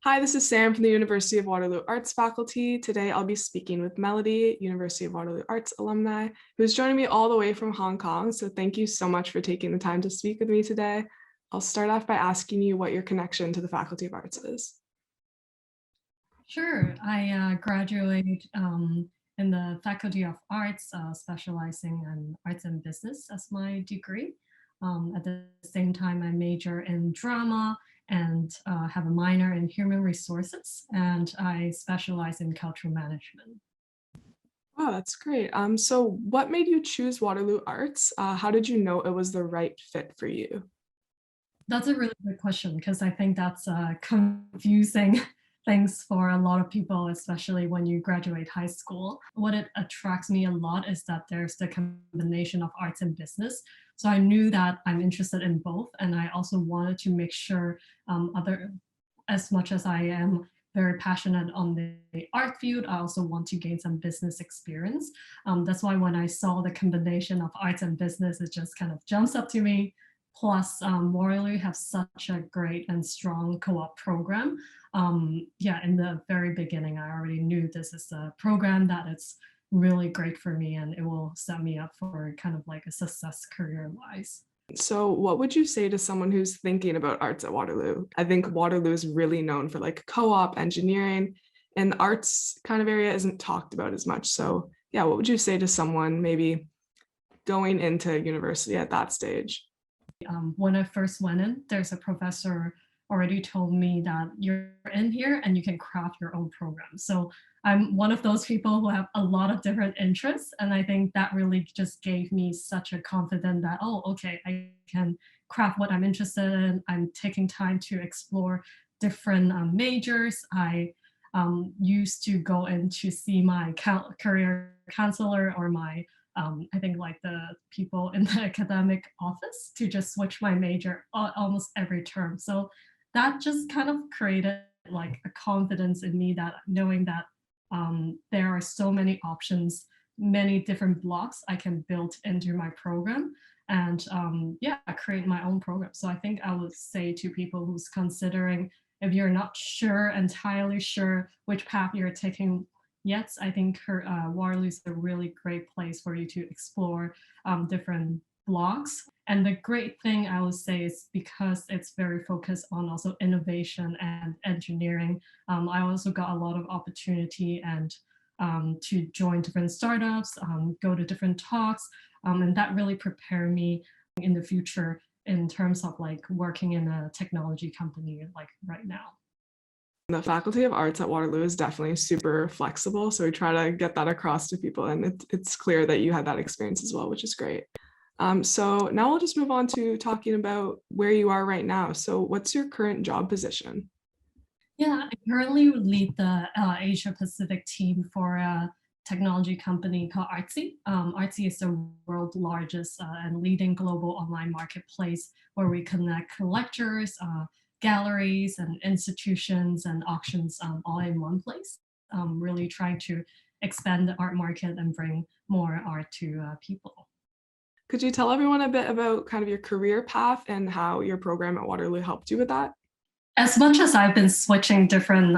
Hi, this is Sam from the University of Waterloo Arts faculty. Today I'll be speaking with Melody, University of Waterloo Arts alumni, who's joining me all the way from Hong Kong. So thank you so much for taking the time to speak with me today. I'll start off by asking you what your connection to the Faculty of Arts is. Sure. I graduated in the Faculty of Arts, specializing in arts and business as my degree. At the same time, I major in drama and have a minor in human resources, and I specialize in cultural management. Oh, that's great. So what made you choose Waterloo Arts? How did you know it was the right fit for you? That's a really good question because I think that's confusing things for a lot of people, especially when you graduate high school. What it attracts me a lot is that there's the combination of arts and business. So I knew that I'm interested in both, and I also wanted to make sure as much as I am very passionate on the art field, I also want to gain some business experience. That's why when I saw the combination of arts and business, it just kind of jumps up to me. Plus, Waterloo have such a great and strong co-op program. Yeah, in the very beginning, I already knew this is a program that it's really great for me and it will set me up for kind of like a success career-wise. So what would you say to someone who's thinking about arts at Waterloo? I think Waterloo is really known for like co-op engineering, and the arts kind of area isn't talked about as much. So yeah, what would you say to someone maybe going into university at that stage? When I first went in, there's a professor already told me that you're in here and you can craft your own program. So I'm one of those people who have a lot of different interests. And I think that really just gave me such a confidence that, oh, okay, I can craft what I'm interested in. I'm taking time to explore different majors. I used to go in to see my career counselor or my I think like the people in the academic office to just switch my major almost every term. So that just kind of created like a confidence in me that knowing that there are so many options, many different blocks I can build into my program and yeah, create my own program. So I think I would say to people who's considering if you're not sure, entirely sure which path you're taking, yes, I think Waterloo is a really great place for you to explore different blocks. And the great thing I would say is because it's very focused on also innovation and engineering, I also got a lot of opportunity and to join different startups, go to different talks, and that really prepared me in the future in terms of like working in a technology company like right now. The Faculty of Arts at Waterloo is definitely super flexible. So we try to get that across to people. And it's clear that you had that experience as well, which is great. So now we'll just move on to talking about where you are right now. So what's your current job position? Yeah, I currently lead the Asia Pacific team for a technology company called Artsy. Artsy is the world's largest and leading global online marketplace where we connect collectors, galleries, and institutions and auctions all in one place. Really trying to expand the art market and bring more art to people. Could you tell everyone a bit about kind of your career path and how your program at Waterloo helped you with that? As much as I've been switching different,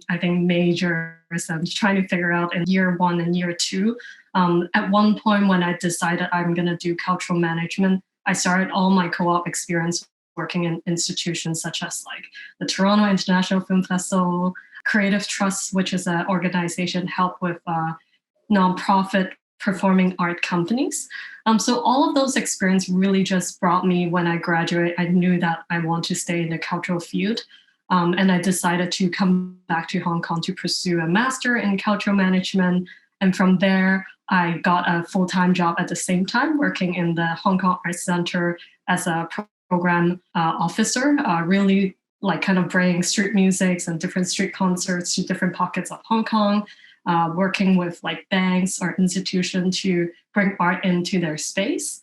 I think, majors and trying to figure out in year one and year two, at one point when I decided I'm going to do cultural management, I started all my co-op experience working in institutions such as like the Toronto International Film Festival, Creative Trust, which is an organization help with nonprofit performing art companies. So all of those experience really just brought me when I graduated. I knew that I want to stay in the cultural field. And I decided to come back to Hong Kong to pursue a master in cultural management. And from there, I got a full-time job at the same time, working in the Hong Kong Arts Center as a program officer, really like kind of bringing street musics and different street concerts to different pockets of Hong Kong, working with like banks or institutions to bring art into their space.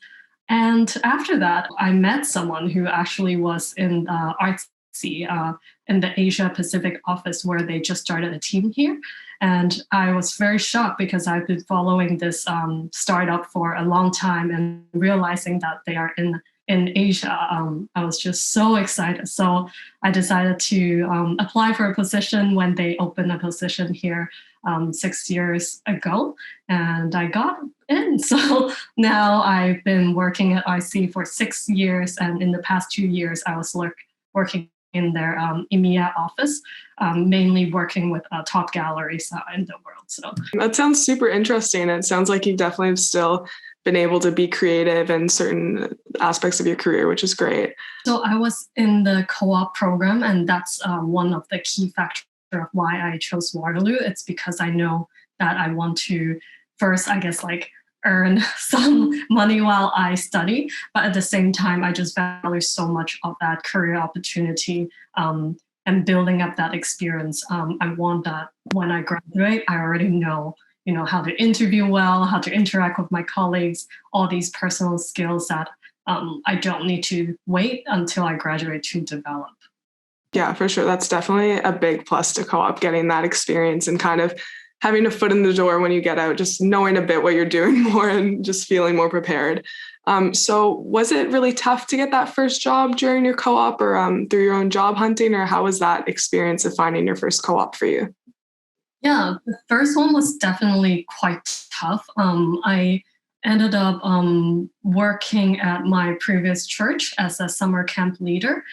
And after that, I met someone who actually was in Artsy in the Asia Pacific office where they just started a team here. And I was very shocked because I've been following this startup for a long time and realizing that they are in in Asia. I was just so excited. So I decided to apply for a position when they opened a position here 6 years ago, and I got in. So now I've been working at IC for 6 years, and in the past 2 years, I was working in their EMEA office, mainly working with top galleries in the world. So That sounds super interesting. It sounds like you definitely have still been able to be creative in certain aspects of your career, which is great. So I was in the co-op program, and that's one of the key factors of why I chose Waterloo. It's because I know that I want to first, I guess, like earn some money while I study, but at the same time, I just value so much of that career opportunity and building up that experience. I want that when I graduate, I already know, how to interview well, how to interact with my colleagues, all these personal skills that I don't need to wait until I graduate to develop. Yeah, for sure. That's definitely a big plus to co-op, getting that experience and kind of having a foot in the door when you get out, just knowing a bit what you're doing more and just feeling more prepared. So was it really tough to get that first job during your co-op or through your own job hunting, or how was that experience of finding your first co-op for you? Yeah, the first one was definitely quite tough. I ended up working at my previous church as a summer camp leader.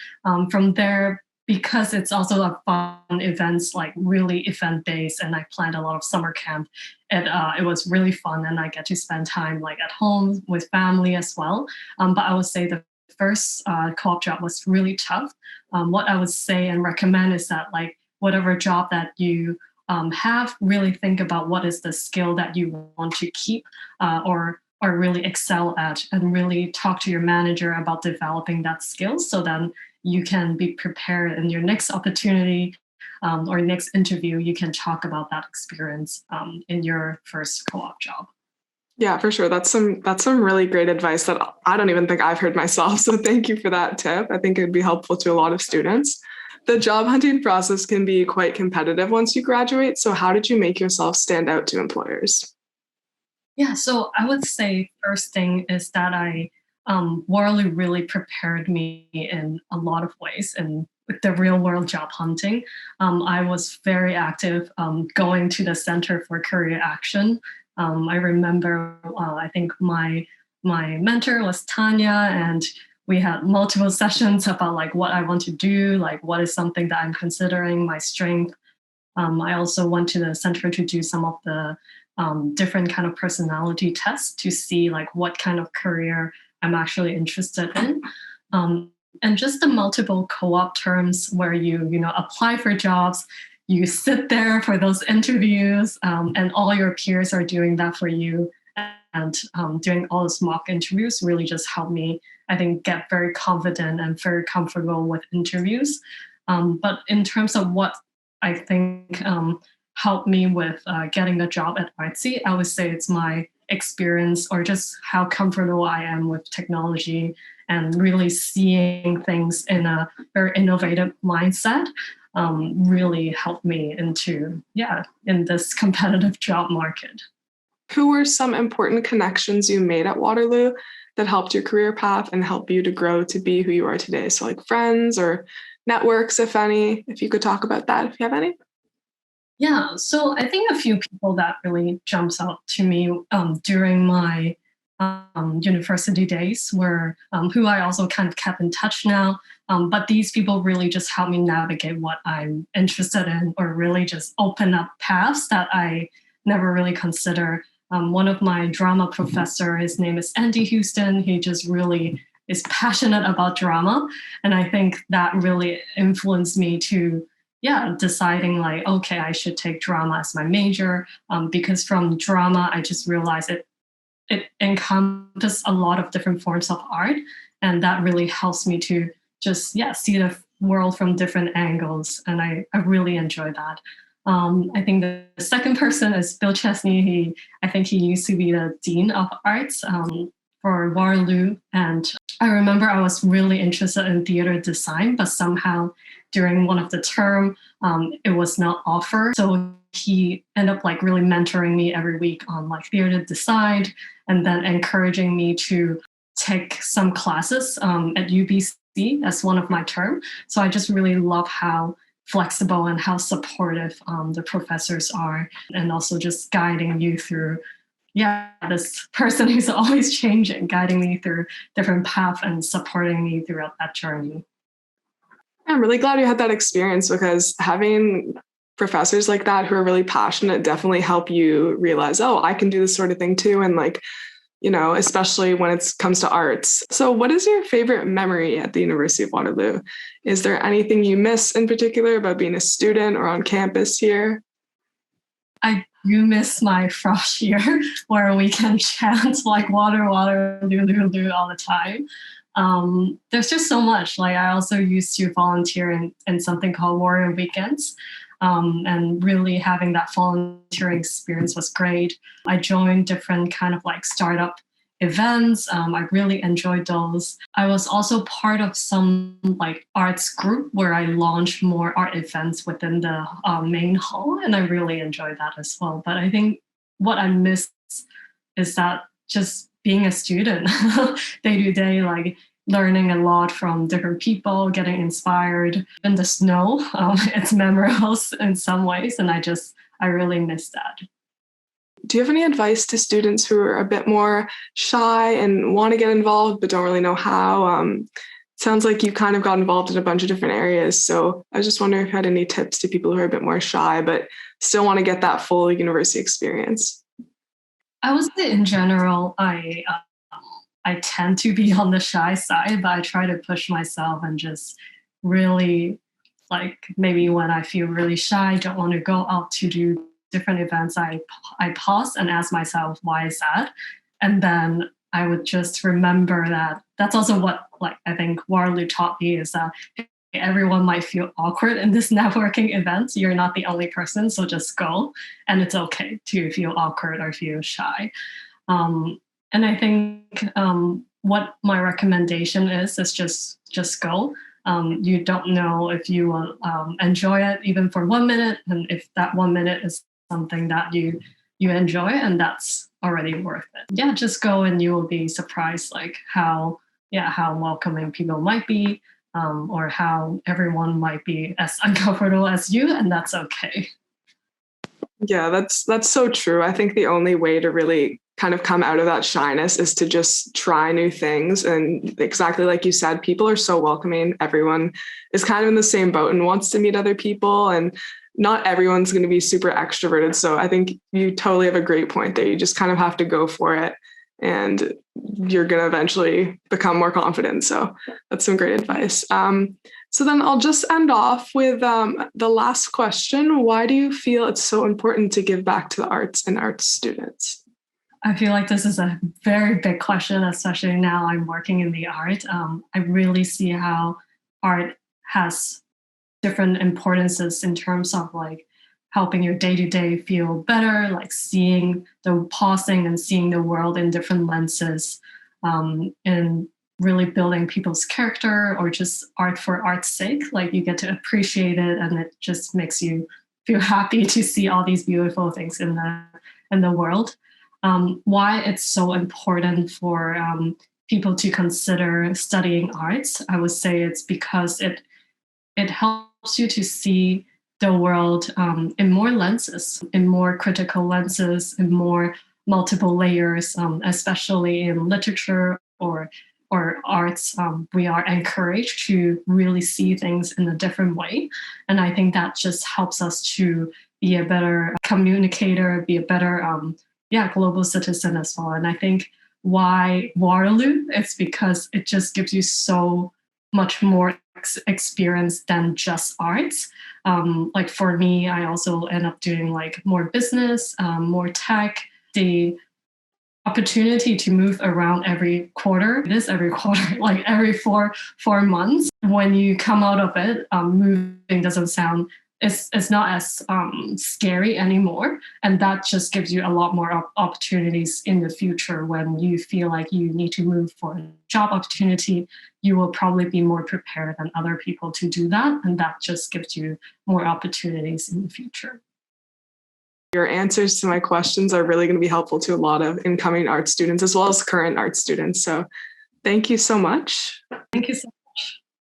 From there, because it's also a fun events, like really event based, and I planned a lot of summer camp. It was really fun, and I get to spend time like at home with family as well. But I would say the first co-op job was really tough. What I would say and recommend is that like whatever job that you have, really think about what is the skill that you want to keep or really excel at, and really talk to your manager about developing that skill so then you can be prepared in your next opportunity or next interview. You can talk about that experience in your first co-op job. Yeah, for sure. That's some really great advice that I don't even think I've heard myself. So thank you for that tip. I think it would be helpful to a lot of students. The job hunting process can be quite competitive once you graduate. So how did you make yourself stand out to employers? Yeah, so I would say first thing is that Warley really prepared me in a lot of ways, and with the real world job hunting. I was very active going to the Center for Career Action. I remember, I think my mentor was Tanya, and we had multiple sessions about like what I want to do, like what is something that I'm considering my strength. I also went to the center to do some of the different kind of personality tests to see like what kind of career I'm actually interested in. And just the multiple co-op terms where you apply for jobs, you sit there for those interviews, and all your peers are doing that for you. And doing all those mock interviews really just helped me, I think, get very confident and very comfortable with interviews. But in terms of what I think helped me with getting the job at Artsy, I would say it's my experience or just how comfortable I am with technology and really seeing things in a very innovative mindset really helped me in this competitive job market. Who were some important connections you made at Waterloo that helped your career path and helped you to grow to be who you are today? So like friends or networks, if any, if you could talk about that, if you have any. Yeah, so I think a few people that really jumps out to me during my university days were who I also kind of kept in touch now. But these people really just help me navigate what I'm interested in, or really just open up paths that I never really consider. One of my drama professor, his name is Andy Houston. He just really is passionate about drama, and I think that really influenced me to deciding like, okay, I should take drama as my major, because from drama I just realized it encompasses a lot of different forms of art, and that really helps me to just see the world from different angles, and I really enjoy that. I think the second person is Bill Chesney. I think he used to be the dean of arts for Waterloo, and I remember I was really interested in theater design, but somehow during one of the term, it was not offered. So he ended up like really mentoring me every week on like theater design, and then encouraging me to take some classes at UBC as one of my term. So I just really love how flexible and how supportive the professors are, and also just guiding you through, yeah, this person who's always changing, guiding me through different paths and supporting me throughout that journey. I'm really glad you had that experience, because having professors like that who are really passionate definitely help you realize, oh, I can do this sort of thing too. And like, especially when it comes to arts. So what is your favorite memory at the University of Waterloo? Is there anything you miss in particular about being a student or on campus here? I do miss my frosh year where we can chant like water, water, loo all the time. There's just so much. Like I also used to volunteer in something called Warrior Weekends. And really having that volunteering experience was great. I joined different kind of like startup events. I really enjoyed those. I was also part of some like arts group where I launched more art events within the main hall, and I really enjoyed that as well. But I think what I miss is that just being a student day to day, like learning a lot from different people, getting inspired in the snow. It's memorable in some ways, and I really miss that. Do you have any advice to students who are a bit more shy and want to get involved but don't really know how? Sounds like you kind of got involved in a bunch of different areas. So I was just wondering if you had any tips to people who are a bit more shy but still want to get that full university experience. I would say in general, I tend to be on the shy side, but I try to push myself and just really, like, maybe when I feel really shy, don't want to go out to do different events, I pause and ask myself, why is that? And then I would just remember that that's also what, like, I think Waterloo taught me, is that everyone might feel awkward in this networking event. You're not the only person, so just go. And it's okay to feel awkward or feel shy. And I think what my recommendation is just go. You don't know if you will enjoy it even for 1 minute, and if that 1 minute is something that you enjoy, and that's already worth it. Yeah, just go and you will be surprised, like how welcoming people might be, or how everyone might be as uncomfortable as you, and that's okay. Yeah, that's so true. I think the only way to really kind of come out of that shyness is to just try new things. And exactly like you said, people are so welcoming. Everyone is kind of in the same boat and wants to meet other people. And not everyone's going to be super extroverted. So I think you totally have a great point there. You just kind of have to go for it, and you're going to eventually become more confident. So that's some great advice. So then I'll just end off with the last question. Why do you feel it's so important to give back to the arts and arts students? I feel like this is a very big question, especially now I'm working in the art. I really see how art has different importances in terms of like helping your day to day feel better, like seeing the pausing and seeing the world in different lenses, and really building people's character, or just art for art's sake. Like you get to appreciate it, and it just makes you feel happy to see all these beautiful things in the world. Why it's so important for people to consider studying arts, I would say it's because it helps you to see the world in more lenses, in more critical lenses, in more multiple layers, especially in literature or arts. We are encouraged to really see things in a different way. And I think that just helps us to be a better communicator, be a better global citizen as well. And I think why Waterloo, it's because it just gives you so much more experience than just arts. Like for me, I also end up doing like more business, more tech. The opportunity to move around every quarter, it is every quarter, like every four months. When you come out of it, moving doesn't sound, it's not as scary anymore. And that just gives you a lot more opportunities in the future. When you feel like you need to move for a job opportunity, you will probably be more prepared than other people to do that. And that just gives you more opportunities in the future. Your answers to my questions are really going to be helpful to a lot of incoming art students as well as current art students. So Thank you so much. Thank you so much.